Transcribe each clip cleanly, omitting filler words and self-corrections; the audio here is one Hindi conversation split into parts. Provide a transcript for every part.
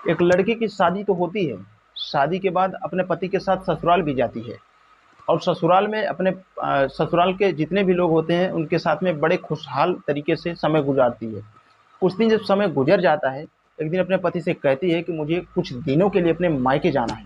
एक लड़की की शादी तो होती है, शादी के बाद अपने पति के साथ ससुराल भी जाती है और ससुराल में अपने ससुराल के जितने भी लोग होते हैं उनके साथ में बड़े खुशहाल तरीके से समय गुजारती है। कुछ दिन जब समय गुजर जाता है, एक दिन अपने पति से कहती है कि मुझे कुछ दिनों के लिए अपने मायके जाना है।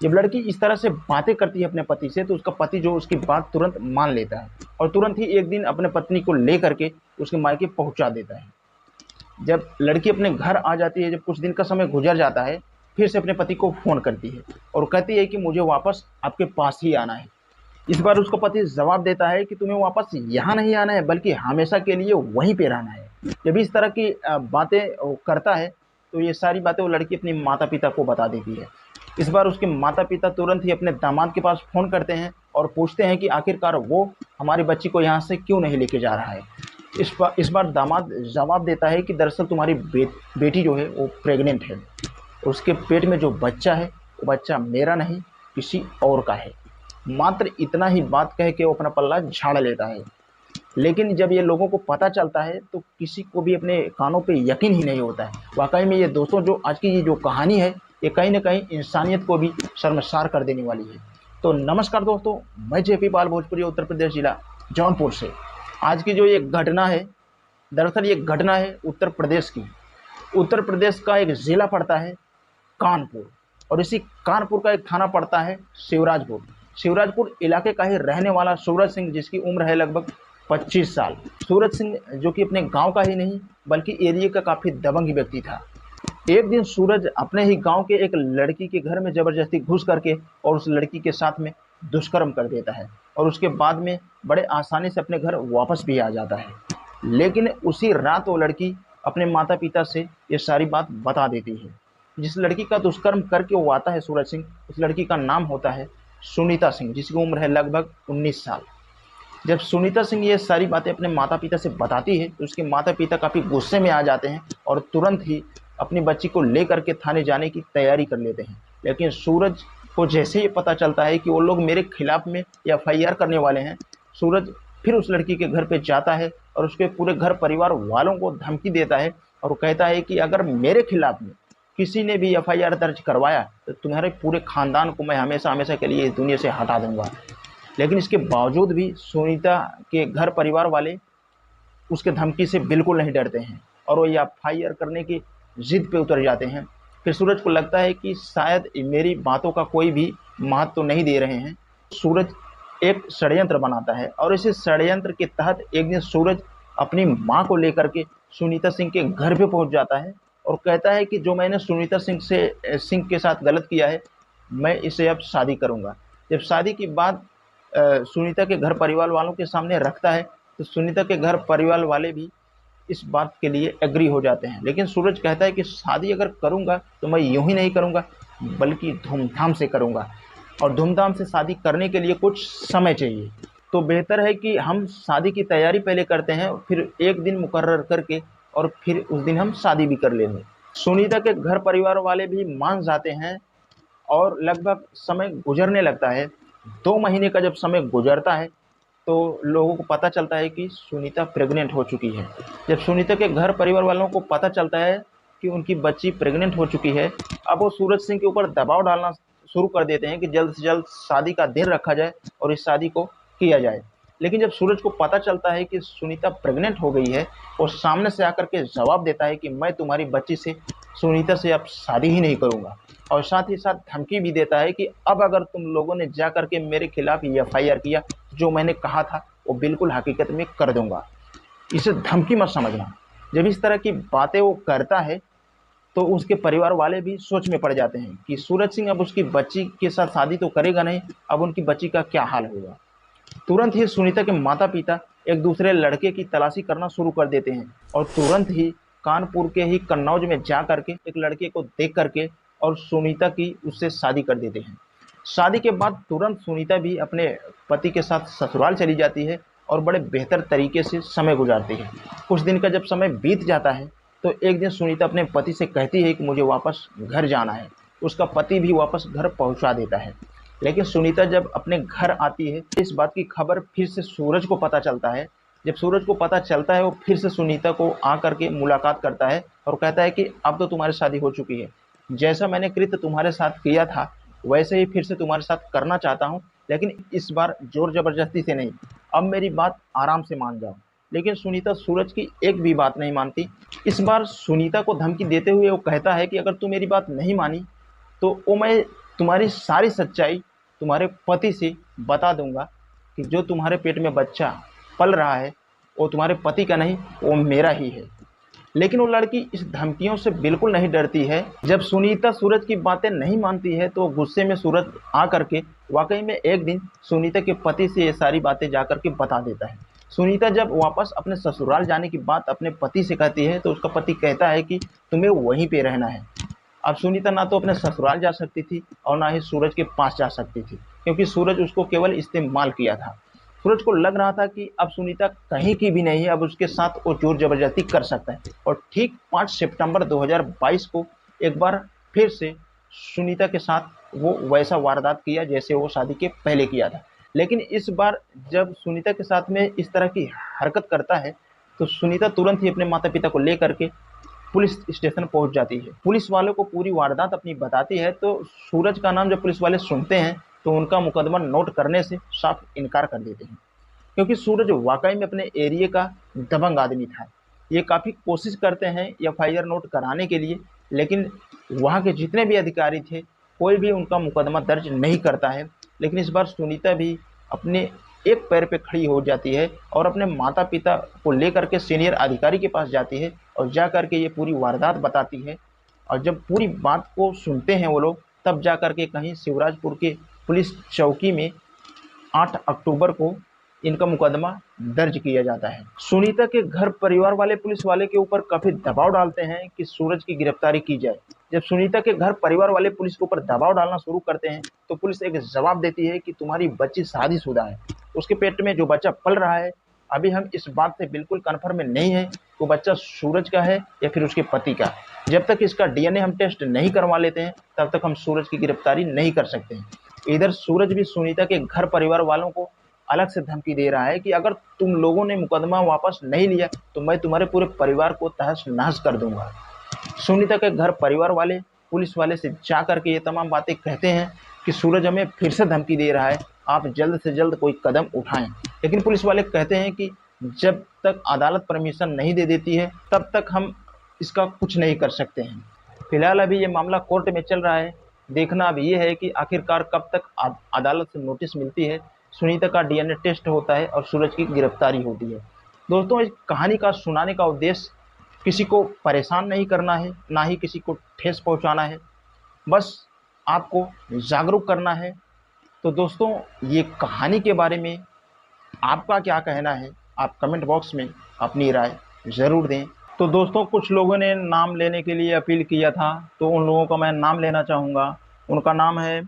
जब लड़की इस तरह से बातें करती है अपने पति से, तो उसका पति जो उसकी बात तुरंत मान लेता है और तुरंत ही एक दिन अपने पत्नी को लेकर के उसके मायके पहुंचा देता है। जब लड़की अपने घर आ जाती है, जब कुछ दिन का समय गुजर जाता है, फिर से अपने पति को फ़ोन करती है और कहती है कि मुझे वापस आपके पास ही आना है। इस बार उसका पति जवाब देता है कि तुम्हें वापस यहाँ नहीं आना है, बल्कि हमेशा के लिए वहीं पे रहना है। जब इस तरह की बातें वो करता है, तो ये सारी बातें वो लड़की अपने माता पिता को बता देती है। इस बार उसके माता पिता तुरंत ही अपने दामाद के पास फ़ोन करते हैं और पूछते हैं कि आखिरकार वो हमारी बच्ची को यहाँ से क्यों नहीं लेके जा रहा है। इस बार दामाद जवाब देता है कि दरअसल तुम्हारी बेटी जो है वो प्रेग्नेंट है। उसके पेट में जो बच्चा है वो बच्चा मेरा नहीं, किसी और का है। मात्र इतना ही बात कह के वो अपना पल्ला झाड़ लेता है। लेकिन जब ये लोगों को पता चलता है तो किसी को भी अपने कानों पे यकीन ही नहीं होता है। वाकई में ये दोस्तों, जो आज की ये जो कहानी है, ये कहीं ना कहीं इंसानियत को भी शर्मसार कर देने वाली है। तो नमस्कार दोस्तों, मैं जेपी पाल, भोजपुरी, उत्तर प्रदेश जिला जौनपुर से। आज की जो ये घटना है, दरअसल ये घटना है उत्तर प्रदेश की। उत्तर प्रदेश का एक ज़िला पड़ता है कानपुर, और इसी कानपुर का एक थाना पड़ता है शिवराजपुर। शिवराजपुर इलाके का ही रहने वाला सूरज सिंह, जिसकी उम्र है लगभग 25 साल। सूरज सिंह जो कि अपने गांव का ही नहीं बल्कि एरिया का काफ़ी दबंग व्यक्ति था। एक दिन सूरज अपने ही गांव के एक लड़की के घर में ज़बरदस्ती घुस करके और उस लड़की के साथ में दुष्कर्म कर देता है और उसके बाद में बड़े आसानी से अपने घर वापस भी आ जाता है। लेकिन उसी रात वो लड़की अपने माता पिता से ये सारी बात बता देती है। जिस लड़की का दुष्कर्म करके वो आता है सूरज सिंह, उस लड़की का नाम होता है सुनीता सिंह, जिसकी उम्र है लगभग 19 साल। जब सुनीता सिंह ये सारी बातें अपने माता पिता से बताती है तो उसके माता पिता काफ़ी गुस्से में आ जाते हैं और तुरंत ही अपनी बच्ची को लेकर के थाने जाने की तैयारी कर लेते हैं। लेकिन सूरज को जैसे ही पता चलता है कि वो लोग मेरे खिलाफ में एफआईआर करने वाले हैं, सूरज फिर उस लड़की के घर पे जाता है और उसके पूरे घर परिवार वालों को धमकी देता है और वो कहता है कि अगर मेरे खिलाफ में किसी ने भी एफआईआर दर्ज करवाया तो तुम्हारे पूरे खानदान को मैं हमेशा हमेशा के लिए इस दुनिया से हटा दूंगा। लेकिन इसके बावजूद भी सुनीता के घर परिवार वाले उसके धमकी से बिल्कुल नहीं डरते हैं और वो एफआईआर करने की जिद पे उतर जाते हैं। फिर सूरज को लगता है कि शायद मेरी बातों का कोई भी महत्व तो नहीं दे रहे हैं। सूरज एक षड्यंत्र बनाता है और इसी षड्यंत्र के तहत एक दिन सूरज अपनी माँ को लेकर के सुनीता सिंह के घर पे पहुंच जाता है और कहता है कि जो मैंने सुनीता सिंह के साथ गलत किया है, मैं इसे अब शादी करूंगा। जब शादी की बात सुनीता के घर परिवार वालों के सामने रखता है तो सुनीता के घर परिवार वाले भी इस बात के लिए एग्री हो जाते हैं। लेकिन सूरज कहता है कि शादी अगर करूंगा तो मैं यूं ही नहीं करूंगा, बल्कि धूमधाम से करूंगा, और धूमधाम से शादी करने के लिए कुछ समय चाहिए। तो बेहतर है कि हम शादी की तैयारी पहले करते हैं, फिर एक दिन मुकर्रर करके और फिर उस दिन हम शादी भी कर लेंगे। सुनीता के घर परिवार वाले भी मान जाते हैं और लगभग समय गुजरने लगता है। 2 महीने का जब समय गुजरता है तो लोगों को पता चलता है कि सुनीता प्रेग्नेंट हो चुकी है। जब सुनीता के घर परिवार वालों को पता चलता है कि उनकी बच्ची प्रेग्नेंट हो चुकी है, अब वो सूरज सिंह के ऊपर दबाव डालना शुरू कर देते हैं कि जल्द से जल्द शादी का दिन रखा जाए और इस शादी को किया जाए। लेकिन जब सूरज को पता चलता है कि सुनीता प्रेग्नेंट हो गई है, वो सामने से आकर के जवाब देता है कि मैं तुम्हारी बच्ची से, सुनीता से अब शादी ही नहीं करूंगा, और साथ ही साथ धमकी भी देता है कि अब अगर तुम लोगों ने जा करके मेरे खिलाफ एफआईआर किया, जो मैंने कहा था वो बिल्कुल हकीकत में कर दूंगा। इसे धमकी मत समझना। जब इस तरह की बातें वो करता है तो उसके परिवार वाले भी सोच में पड़ जाते हैं कि सूरज सिंह अब उसकी बच्ची के साथ शादी तो करेगा नहीं, अब उनकी बच्ची का क्या हाल होगा। तुरंत ही सुनीता के माता पिता एक दूसरे लड़के की तलाशी करना शुरू कर देते हैं और तुरंत ही कानपुर के ही कन्नौज में जा करके एक लड़के को देख करके और सुनीता की उससे शादी कर देते हैं। शादी के बाद तुरंत सुनीता भी अपने पति के साथ ससुराल चली जाती है और बड़े बेहतर तरीके से समय गुजारती है। कुछ दिन का जब समय बीत जाता है तो एक दिन सुनीता अपने पति से कहती है कि मुझे वापस घर जाना है। उसका पति भी वापस घर पहुंचा देता है। लेकिन सुनीता जब अपने घर आती है, इस बात की खबर फिर से सूरज को पता चलता है। जब सूरज को पता चलता है, वो फिर से सुनीता को आकर के मुलाकात करता है और कहता है कि अब तो तुम्हारी शादी हो चुकी है, जैसा मैंने कृत्य तुम्हारे साथ किया था वैसे ही फिर से तुम्हारे साथ करना चाहता हूँ, लेकिन इस बार जोर जबरदस्ती से नहीं। अब मेरी बात आराम से मान जाओ। लेकिन सुनीता सूरज की एक भी बात नहीं मानती। इस बार सुनीता को धमकी देते हुए वो कहता है कि अगर तू मेरी बात नहीं मानी तो वो मैं तुम्हारी सारी सच्चाई तुम्हारे पति से बता दूंगा कि जो तुम्हारे पेट में बच्चा पल रहा है वो तुम्हारे पति का नहीं, वो मेरा ही है। लेकिन वो लड़की इस धमकियों से बिल्कुल नहीं डरती है। जब सुनीता सूरज की बातें नहीं मानती है तो गुस्से में सूरज आ करके वाकई में एक दिन सुनीता के पति से ये सारी बातें जा करके बता देता है। सुनीता जब वापस अपने ससुराल जाने की बात अपने पति से कहती है तो उसका पति कहता है कि तुम्हें वहीं पे रहना है। अब सुनीता ना तो अपने ससुराल जा सकती थी और ना ही सूरज के पास जा सकती थी, क्योंकि सूरज उसको केवल इस्तेमाल किया था। सूरज को लग रहा था कि अब सुनीता कहीं की भी नहीं है, अब उसके साथ वो जोर जबरदस्ती कर सकता है। और ठीक 5 सितंबर 2022 को एक बार फिर से सुनीता के साथ वो वैसा वारदात किया जैसे वो शादी के पहले किया था। लेकिन इस बार जब सुनीता के साथ में इस तरह की हरकत करता है तो सुनीता तुरंत ही अपने माता पिता को लेकर के पुलिस स्टेशन पहुंच जाती है। पुलिस वालों को पूरी वारदात अपनी बताती है तो सूरज का नाम जब पुलिस वाले सुनते हैं तो उनका मुकदमा नोट करने से साफ इनकार कर देते हैं, क्योंकि सूरज वाकई में अपने एरिया का दबंग आदमी था। ये काफ़ी कोशिश करते हैं एफआईआर नोट कराने के लिए, लेकिन वहाँ के जितने भी अधिकारी थे कोई भी उनका मुकदमा दर्ज नहीं करता है। लेकिन इस बार सुनीता भी अपने एक पैर पे खड़ी हो जाती है और अपने माता पिता को लेकर के सीनियर अधिकारी के पास जाती है और जा कर के ये पूरी वारदात बताती है। और जब पूरी बात को सुनते हैं वो लोग, तब जा कर के कहीं शिवराजपुर के पुलिस चौकी में 8 अक्टूबर को इनका मुकदमा दर्ज किया जाता है। सुनीता के घर परिवार वाले पुलिस वाले के ऊपर काफ़ी दबाव डालते हैं कि सूरज की गिरफ्तारी की जाए। जब सुनीता के घर परिवार वाले पुलिस के ऊपर दबाव डालना शुरू करते हैं तो पुलिस एक जवाब देती है कि तुम्हारी बच्ची शादीशुदा है, उसके पेट में जो बच्चा पल रहा है अभी हम इस बात से बिल्कुल कन्फर्म नहीं है वो बच्चा सूरज का है या फिर उसके पति का। जब तक इसका डीएनए हम टेस्ट नहीं करवा लेते हैं तब तक हम सूरज की गिरफ्तारी नहीं कर सकते हैं। इधर सूरज भी सुनीता के घर परिवार वालों को अलग से धमकी दे रहा है कि अगर तुम लोगों ने मुकदमा वापस नहीं लिया तो मैं तुम्हारे पूरे परिवार को तहस नहस कर दूंगा। सुनीता के घर परिवार वाले पुलिस वाले से जा करके ये तमाम बातें कहते हैं कि सूरज हमें फिर से धमकी दे रहा है, आप जल्द से जल्द कोई कदम उठाएं। लेकिन पुलिस वाले कहते हैं कि जब तक अदालत परमिशन नहीं दे देती है तब तक हम इसका कुछ नहीं कर सकते हैं। फिलहाल अभी ये मामला कोर्ट में चल रहा है। देखना अब ये है कि आखिरकार कब तक अदालत से नोटिस मिलती है, सुनीता का डीएनए टेस्ट होता है और सूरज की गिरफ्तारी होती है। दोस्तों, इस कहानी का सुनाने का उद्देश्य किसी को परेशान नहीं करना है, ना ही किसी को ठेस पहुंचाना है, बस आपको जागरूक करना है। तो दोस्तों, ये कहानी के बारे में आपका क्या कहना है, आप कमेंट बॉक्स में अपनी राय ज़रूर दें। तो दोस्तों, कुछ लोगों ने नाम लेने के लिए अपील किया था तो उन लोगों का मैं नाम लेना चाहूँगा। उनका नाम है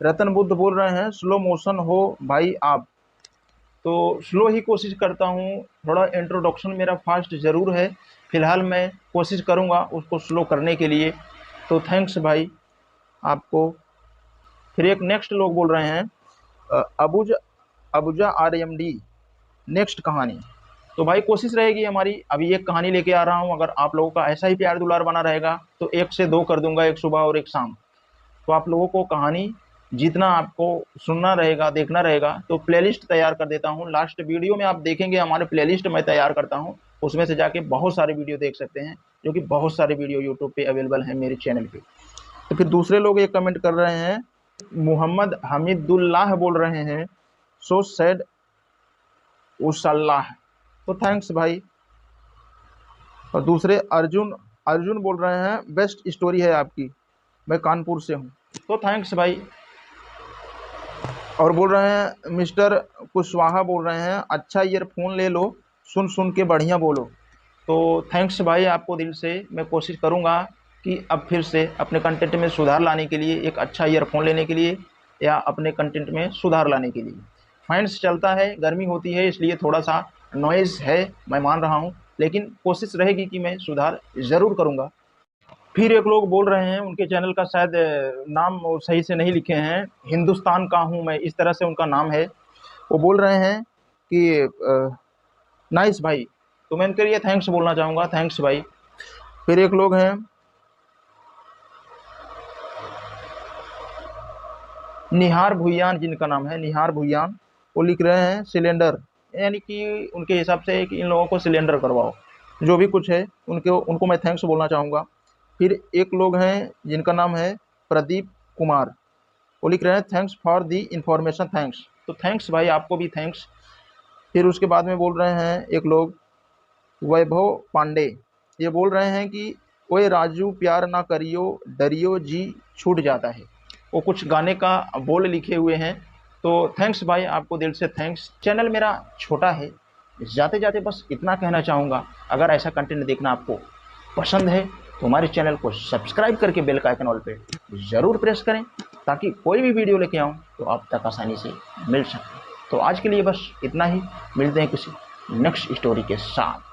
रतन बुद्ध, बोल रहे हैं स्लो मोशन हो भाई आप। तो स्लो ही कोशिश करता हूँ, थोड़ा इंट्रोडक्शन मेरा फास्ट ज़रूर है। फ़िलहाल मैं कोशिश करूँगा उसको स्लो करने के लिए। तो थैंक्स भाई आपको। फिर एक नेक्स्ट लोग बोल रहे हैं अबुजा RMD नेक्स्ट कहानी। तो भाई कोशिश रहेगी हमारी, अभी एक कहानी लेके आ रहा हूँ। अगर आप लोगों का ऐसा ही प्यार दुलार बना रहेगा तो 1 से 2 कर दूंगा, एक सुबह और एक शाम। तो आप लोगों को कहानी जितना आपको सुनना रहेगा, देखना रहेगा, तो प्लेलिस्ट तैयार कर देता हूँ। लास्ट वीडियो में आप देखेंगे हमारे प्लेलिस्ट मैं तैयार करता हूँ, उसमें से जाके बहुत सारे वीडियो देख सकते हैं, जो कि बहुत सारे वीडियो यूट्यूब पे अवेलेबल हैं मेरे चैनल पे। तो फिर दूसरे लोग ये कमेंट कर रहे हैं, मोहम्मद हमीदुल्लाह बोल रहे हैं सो सैड उसल्लाह। तो थैंक्स भाई। और दूसरे अर्जुन अर्जुन बोल रहे हैं बेस्ट स्टोरी है आपकी, मैं कानपुर से हूँ। तो थैंक्स भाई। और बोल रहे हैं मिस्टर कुशवाहा बोल रहे हैं अच्छा ईयरफोन ले लो, सुन सुन के बढ़िया बोलो। तो थैंक्स भाई आपको दिल से। मैं कोशिश करूँगा कि अब फिर से अपने कंटेंट में सुधार लाने के लिए, एक अच्छा ईयरफोन लेने के लिए या अपने कंटेंट में सुधार लाने के लिए। फैंस चलता है, गर्मी होती है इसलिए थोड़ा सा नॉइज़ है, मैं मान रहा हूँ, लेकिन कोशिश रहेगी कि मैं सुधार ज़रूर करूँगा। फिर एक लोग बोल रहे हैं, उनके चैनल का शायद नाम वो सही से नहीं लिखे हैं, हिंदुस्तान का हूँ मैं, इस तरह से उनका नाम है। वो बोल रहे हैं कि नाइस भाई, तो मैं उनके लिए थैंक्स बोलना चाहूँगा, थैंक्स भाई। फिर एक लोग हैं निहार भुइयान जिनका नाम है, निहार भुइयान, वो लिख रहे हैं सिलेंडर, यानी कि उनके हिसाब से कि इन लोगों को सिलेंडर करवाओ। जो भी कुछ है उनको मैं थैंक्स बोलना चाहूँगा। फिर एक लोग हैं जिनका नाम है प्रदीप कुमार, वो लिख रहे हैं thanks for the information, thanks. तो थैंक्स भाई, आपको भी थैंक्स। फिर उसके बाद में बोल रहे हैं एक लोग वैभव पांडे, ये बोल रहे हैं कि ओए राजू प्यार ना करियो डरियो जी छूट जाता है। वो कुछ गाने का बोल लिखे हुए हैं। तो थैंक्स भाई, आपको दिल से थैंक्स। चैनल मेरा छोटा है, जाते जाते बस इतना कहना चाहूँगा, अगर ऐसा कंटेंट देखना आपको पसंद है तो हमारे चैनल को सब्सक्राइब करके बेल का आइकन ऑल पे ज़रूर प्रेस करें, ताकि कोई भी वीडियो लेके आऊँ तो आप तक आसानी से मिल सके। तो आज के लिए बस इतना ही, मिलते हैं किसी नेक्स्ट स्टोरी के साथ।